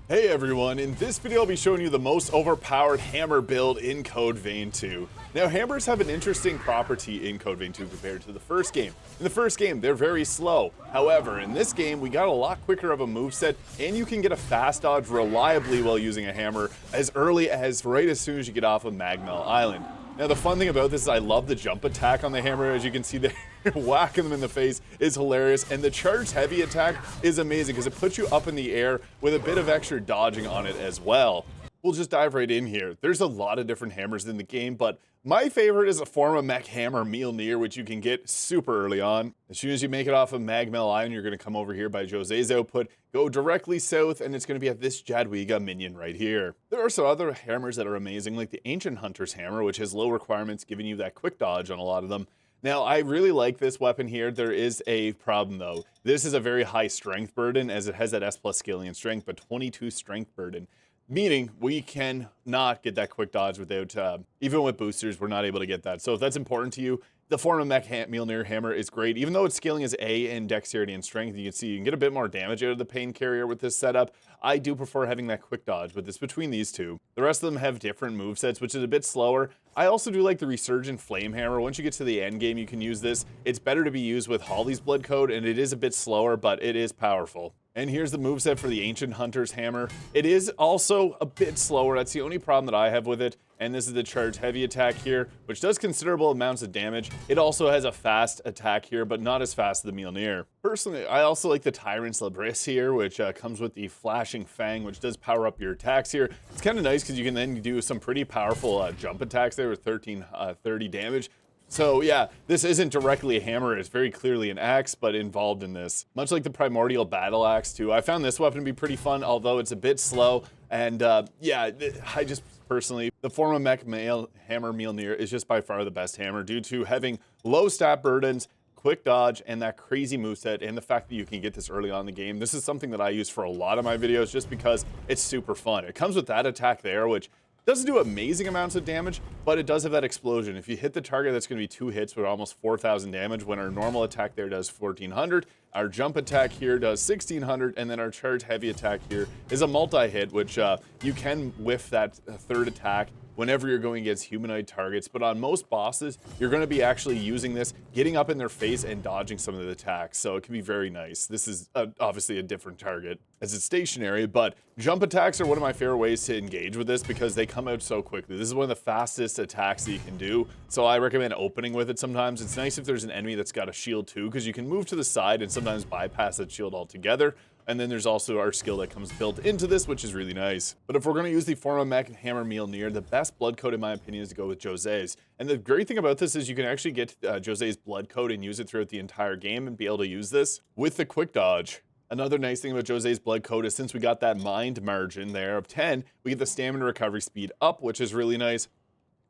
Hey everyone, in this video I'll be showing you the most overpowered hammer build in Code Vein 2. Now hammers have an interesting property in Code Vein 2 compared to the first game. In the first game they're very slow, however in this game we got a lot quicker of a moveset and you can get a fast dodge reliably while using a hammer as early as right as soon as you get off of Magmel Island. Now the fun thing about this is I love the jump attack on the hammer. As you can see there, whacking them in the face is hilarious, and the charged heavy attack is amazing because it puts you up in the air with a bit of extra dodging on it as well. We'll just dive right in here. There's a lot of different hammers in the game, but my favorite is a Formae mech hammer Mjolnir, which you can get super early on. As soon as you make it off of Magmel Island, you're going to come over here by Josee's output, go directly south, and it's going to be at this Jadwiga minion right here. There are some other hammers that are amazing, like the Ancient Hunter's hammer, which has low requirements, giving you that quick dodge on a lot of them. Now, I really like this weapon here. There is a problem though. This is a very high strength burden as it has that S+ scaling and strength, but 22 strength burden. Meaning we can not get that quick dodge without, even with boosters, we're not able to get that. So if that's important to you, the Formae mech Mjolnir hammer is great. Even though its scaling is A in dexterity and strength, you can see you can get a bit more damage out of the pain carrier with this setup. I do prefer having that quick dodge with this between these two. The rest of them have different movesets, which is a bit slower. I also do like the Resurgent Flame Hammer. Once you get to the end game, you can use this. It's better to be used with Holly's Blood Code, and it is a bit slower, but it is powerful. And here's the moveset for the Ancient Hunter's hammer. It is also a bit slower. That's the only problem that I have with it. And this is the charged heavy attack here, which does considerable amounts of damage. It also has a fast attack here, but not as fast as the Mjolnir. Personally, I also like the Tyrant's Labris here, which comes with the Flashing Fang, which does power up your attacks here. It's kind of nice because you can then do some pretty powerful jump attacks there with 1330 damage. So yeah, this isn't directly a hammer, it's very clearly an axe, but involved in this. Much like the Primordial Battle Axe too. I found this weapon to be pretty fun, although it's a bit slow. And yeah, I just personally, the Formae mech hammer Mjolnir is just by far the best hammer due to having low stat burdens, quick dodge, and that crazy moveset, and the fact that you can get this early on in the game. This is something that I use for a lot of my videos just because it's super fun. It comes with that attack there, which doesn't do amazing amounts of damage, but it does have that explosion. If you hit the target, that's going to be 2 hits with almost 4,000 damage, when our normal attack there does 1,400. Our jump attack here does 1,600, and then our charge heavy attack here is a multi-hit, which you can whiff that third attack whenever you're going against humanoid targets. But on most bosses, you're going to be actually using this, getting up in their face and dodging some of the attacks. So it can be very nice. This is obviously a different target as it's stationary, but jump attacks are one of my favorite ways to engage with this because they come out so quickly. This is one of the fastest attacks that you can do. So I recommend opening with it sometimes. It's nice if there's an enemy that's got a shield too, because you can move to the side and sometimes bypass that shield altogether. And then there's also our skill that comes built into this, which is really nice. But if we're going to use the Formae mech hammer Mjolnir, the best blood code in my opinion is to go with Josee's. And the great thing about this is you can actually get Josee's blood code and use it throughout the entire game and be able to use this with the quick dodge. Another nice thing about Josee's blood code is since we got that mind margin there of 10, we get the stamina recovery speed up, which is really nice.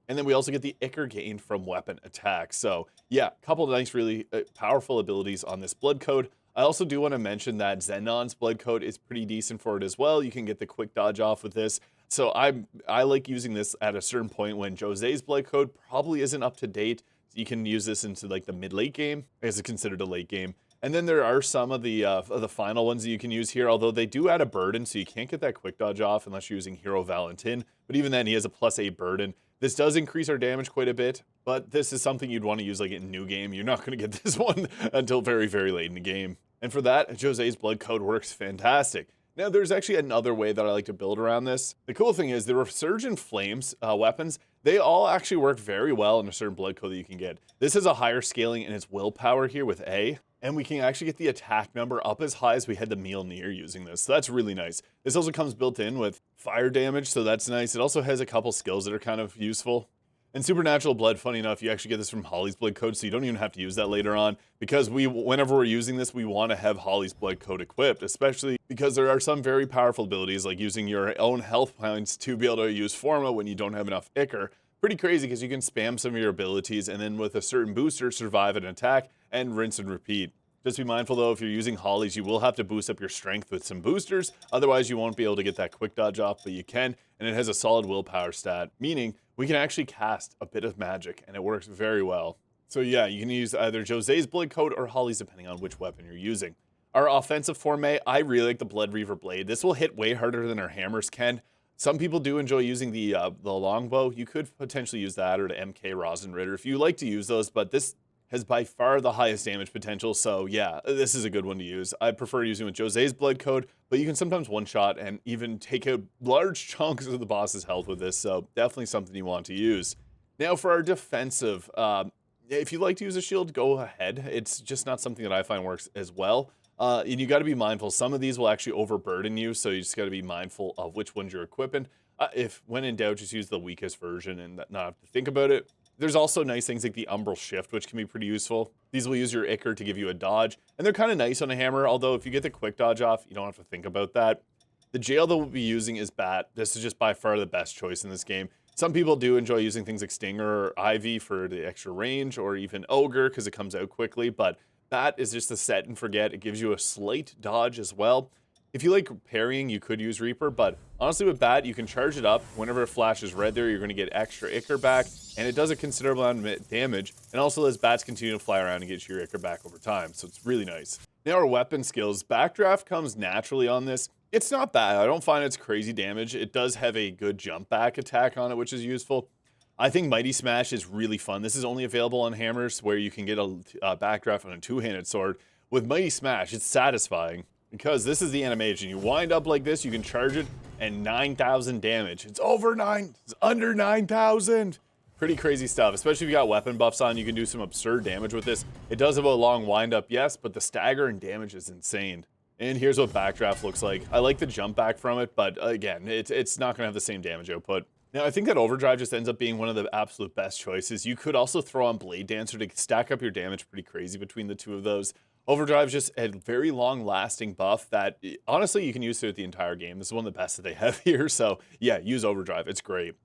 And then we also get the Ichor gain from weapon attack. So yeah, a couple of nice, really powerful abilities on this blood code. I also do want to mention that Xenon's blood code is pretty decent for it as well. You can get the quick dodge off with this. So I like using this at a certain point when Josee's blood code probably isn't up to date. You can use this into like the mid-late game, as it's considered a late game. And then there are some of the final ones that you can use here, although they do add a burden, so you can't get that quick dodge off unless you're using Hero Valentin. But even then, he has a +8 burden. This does increase our damage quite a bit, but this is something you'd want to use like in new game. You're not going to get this one until very, very late in the game. And for that, Josee's blood code works fantastic. Now, there's actually another way that I like to build around this. The cool thing is the Resurgent Flames weapons, they all actually work very well in a certain blood code that you can get. This is a higher scaling in its willpower here with A, and we can actually get the attack number up as high as we had the Mjolnir using this. So that's really nice. This also comes built in with fire damage, so that's nice. It also has a couple skills that are kind of useful. And Supernatural Blood, funny enough, you actually get this from Holly's Blood Code, so you don't even have to use that later on, because whenever we're using this, we want to have Holly's Blood Code equipped, especially because there are some very powerful abilities, like using your own health points to be able to use Formae when you don't have enough Ichor. Pretty crazy, because you can spam some of your abilities, and then with a certain booster, survive an attack, and rinse and repeat. Just be mindful though, if you're using Hollies, you will have to boost up your strength with some boosters, otherwise you won't be able to get that quick dodge off, but you can, and it has a solid willpower stat, meaning we can actually cast a bit of magic, and it works very well. So yeah, you can use either Josee's blood code or Holly's depending on which weapon you're using. Our offensive Formae, I really like the Blood Reaver Blade. This will hit way harder than our hammers can. Some people do enjoy using the longbow. You could potentially use that, or the MK Rosin Ritter if you like to use those, but this has by far the highest damage potential, so yeah, this is a good one to use. I prefer using with Josee's Blood Code, but you can sometimes one-shot and even take out large chunks of the boss's health with this, so definitely something you want to use. Now for our defensive, if you like to use a shield, go ahead. It's just not something that I find works as well. And you got to be mindful. Some of these will actually overburden you, so you just got to be mindful of which ones you're equipping. If when in doubt, just use the weakest version and not have to think about it. There's also nice things like the Umbral Shift, which can be pretty useful. These will use your Ichor to give you a dodge, and they're kind of nice on a hammer, although if you get the quick dodge off, you don't have to think about that. The jail that we'll be using is Bat. This is just by far the best choice in this game. Some people do enjoy using things like Stinger or Ivy for the extra range, or even Ogre because it comes out quickly, but Bat is just a set and forget. It gives you a slight dodge as well. If you like parrying, you could use Reaper, but honestly with Bat, you can charge it up. Whenever it flashes red there, you're going to get extra Ichor back, and it does a considerable amount of damage, and also as Bats continue to fly around and get your Ichor back over time, so it's really nice. Now our weapon skills. Backdraft comes naturally on this. It's not bad. I don't find it's crazy damage. It does have a good jump back attack on it, which is useful. I think Mighty Smash is really fun. This is only available on hammers where you can get a backdraft on a two-handed sword. With Mighty Smash, it's satisfying because this is the animation. You wind up like this, you can charge it, and 9,000 damage. It's under 9,000. Pretty crazy stuff, especially if you got weapon buffs on. You can do some absurd damage with this. It does have a long wind up, yes, but the stagger and damage is insane. And here's what backdraft looks like. I like the jump back from it, but again, it's not gonna have the same damage output. Now, I think that Overdrive just ends up being one of the absolute best choices. You could also throw on Blade Dancer to stack up your damage pretty crazy between the two of those. Overdrive just a very long-lasting buff that, honestly, you can use throughout the entire game. This is one of the best that they have here, so yeah, use Overdrive. It's great.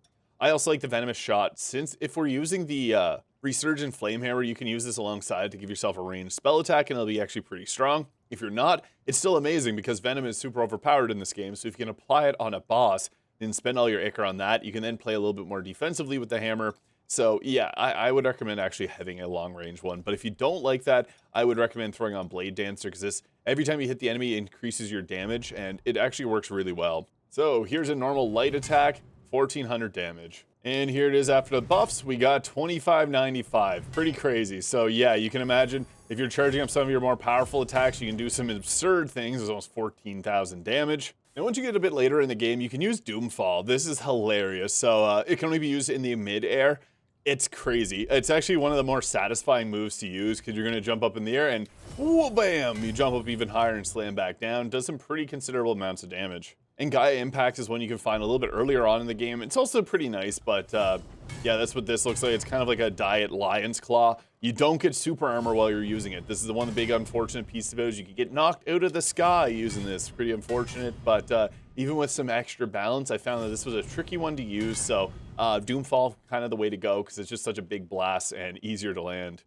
I also like the Venomous Shot. Since if we're using the Resurgent Flamehammer, you can use this alongside to give yourself a ranged spell attack, and it'll be actually pretty strong. If you're not, it's still amazing because Venom is super overpowered in this game, so if you can apply it on a boss and spend all your Ichor on that, you can then play a little bit more defensively with the hammer. So yeah, I would recommend actually having a long range one, but if you don't like that, I would recommend throwing on Blade Dancer because this, every time you hit the enemy, it increases your damage, and it actually works really well. So here's a normal light attack, 1400 damage. And here it is after the buffs, we got 2595, pretty crazy. So yeah, you can imagine if you're charging up some of your more powerful attacks, you can do some absurd things. There's almost 14,000 damage. Now once you get a bit later in the game, you can use Doomfall. This is hilarious. So it can only be used in the mid-air. It's crazy. It's actually one of the more satisfying moves to use because you're going to jump up in the air and whoa, bam, you jump up even higher and slam back down. Does some pretty considerable amounts of damage. And Gaia Impact is one you can find a little bit earlier on in the game. It's also pretty nice, but yeah, that's what this looks like. It's kind of like a Diet Lion's Claw. You don't get super armor while you're using it. This is the one of the big unfortunate pieces of it is you could get knocked out of the sky using this. Pretty unfortunate, but even with some extra balance, I found that this was a tricky one to use, so Doomfall kind of the way to go because it's just such a big blast and easier to land.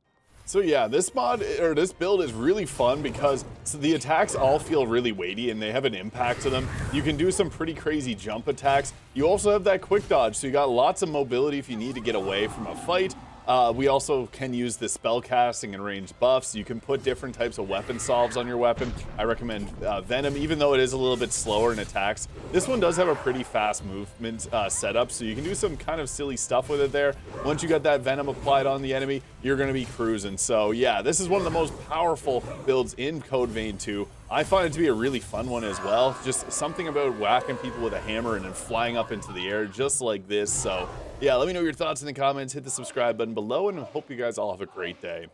So yeah, this mod, or this build is really fun because the attacks all feel really weighty and they have an impact to them. You can do some pretty crazy jump attacks. You also have that quick dodge, so you got lots of mobility if you need to get away from a fight. We also can use the spell casting and ranged buffs. You can put different types of weapon solves on your weapon. I recommend Venom, even though it is a little bit slower in attacks. This one does have a pretty fast movement setup, so you can do some kind of silly stuff with it there. Once you got that Venom applied on the enemy, you're going to be cruising. So yeah, this is one of the most powerful builds in Code Vein 2. I find it to be a really fun one as well. Just something about whacking people with a hammer and then flying up into the air just like this. So yeah, let me know your thoughts in the comments. Hit the subscribe button below, and I hope you guys all have a great day.